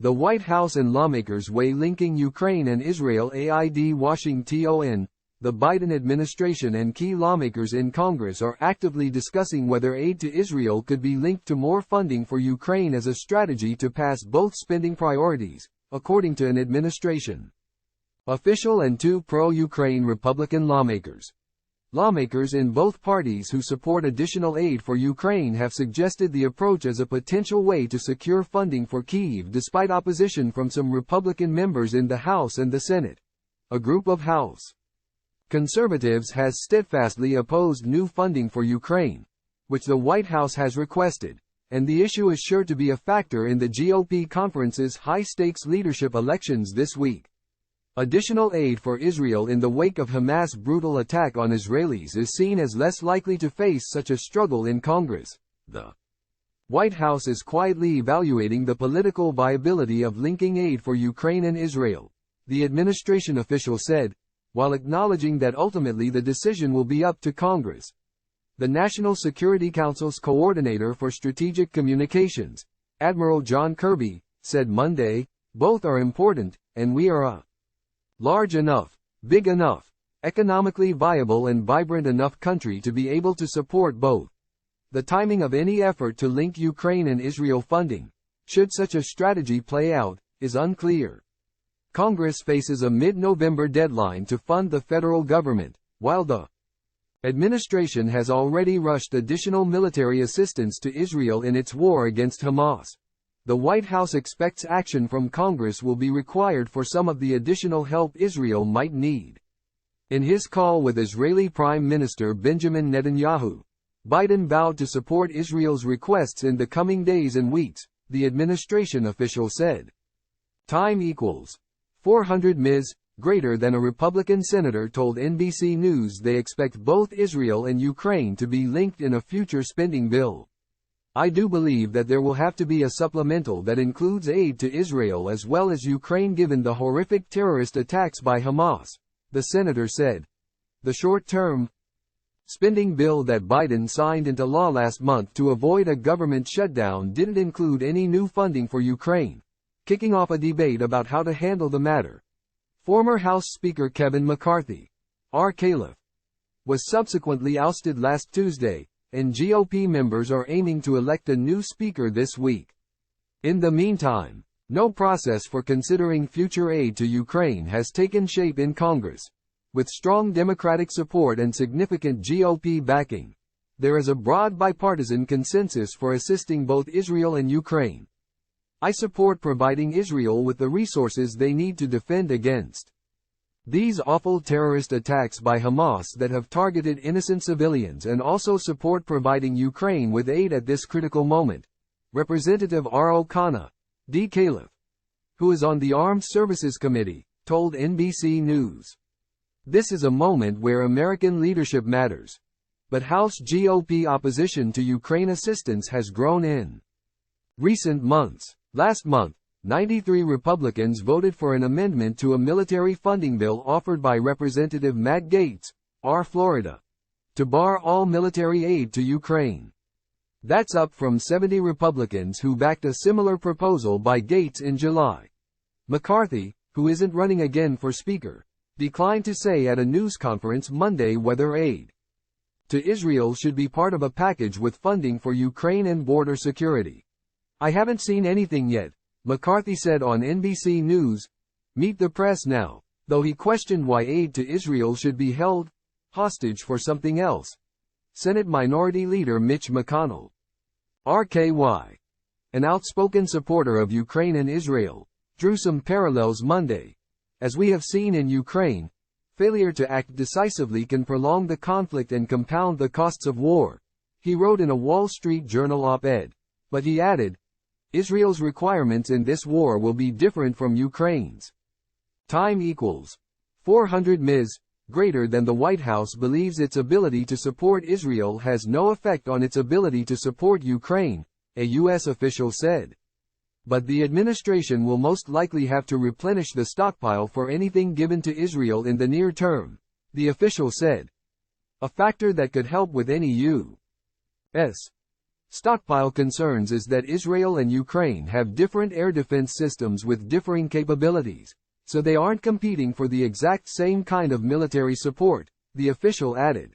The White House and lawmakers weigh linking Ukraine and Israel aid. Washington. The Biden administration and key lawmakers in Congress are actively discussing whether aid to Israel could be linked to more funding for Ukraine as a strategy to pass both spending priorities, according to an administration official and two pro-Ukraine Republican lawmakers. Lawmakers in both parties who support additional aid for Ukraine have suggested the approach as a potential way to secure funding for Kyiv despite opposition from some Republican members in the House and the Senate. A group of House conservatives has steadfastly opposed new funding for Ukraine, which the White House has requested, and the issue is sure to be a factor in the GOP conference's high-stakes leadership elections this week. Additional aid for Israel in the wake of Hamas' brutal attack on Israelis is seen as less likely to face such a struggle in Congress. The White House is quietly evaluating the political viability of linking aid for Ukraine and Israel, the administration official said, while acknowledging that ultimately the decision will be up to Congress. The National Security Council's coordinator for strategic communications, Admiral John Kirby, said Monday, "Both are important, and we are a large enough, big enough, economically viable and vibrant enough country to be able to support both. The timing of any effort to link Ukraine and Israel funding, should such a strategy play out, is unclear." Congress faces a mid-November deadline to fund the federal government, while the administration has already rushed additional military assistance to Israel in its war against Hamas. The White House expects action from Congress will be required for some of the additional help Israel might need. In his call with Israeli Prime Minister Benjamin Netanyahu, Biden vowed to support Israel's requests in the coming days and weeks, the administration official said. Time equals 400 ms. Greater than a Republican senator told NBC News they expect both Israel and Ukraine to be linked in a future spending bill. "I do believe that there will have to be a supplemental that includes aid to Israel as well as Ukraine given the horrific terrorist attacks by Hamas," the senator said. The short-term spending bill that Biden signed into law last month to avoid a government shutdown didn't include any new funding for Ukraine, kicking off a debate about how to handle the matter. Former House Speaker Kevin McCarthy, R. was subsequently ousted last Tuesday, and GOP members are aiming to elect a new speaker this week. In the meantime, no process for considering future aid to Ukraine has taken shape in Congress. With strong Democratic support and significant GOP backing, there is a broad bipartisan consensus for assisting both Israel and Ukraine. "I support providing Israel with the resources they need to defend against these awful terrorist attacks by Hamas that have targeted innocent civilians and also support providing Ukraine with aid at this critical moment," Representative R. O'Connor, D. Caliph, who is on the Armed Services Committee, told NBC News. "This is a moment where American leadership matters. But House GOP opposition to Ukraine assistance has grown in recent months. Last month, 93 Republicans voted for an amendment to a military funding bill offered by Representative Matt Gaetz, R. Florida, to bar all military aid to Ukraine. That's up from 70 Republicans who backed a similar proposal by Gaetz in July. McCarthy, who isn't running again for Speaker, declined to say at a news conference Monday whether aid to Israel should be part of a package with funding for Ukraine and border security. "I haven't seen anything yet," McCarthy said on NBC News. Meet the Press now, though he questioned why aid to Israel should be held hostage for something else. Senate Minority Leader Mitch McConnell, RKY, an outspoken supporter of Ukraine and Israel, drew some parallels Monday. "As we have seen in Ukraine, failure to act decisively can prolong the conflict and compound the costs of war," he wrote in a Wall Street Journal op-ed. But he added, "Israel's requirements in this war will be different from Ukraine's." Time equals 400 ms. Greater than the White House believes its ability to support Israel has no effect on its ability to support Ukraine, a U.S. official said. But the administration will most likely have to replenish the stockpile for anything given to Israel in the near term, the official said. A factor that could help with any U.S. stockpile concerns is that Israel and Ukraine have different air defense systems with differing capabilities, so they aren't competing for the exact same kind of military support, the official added.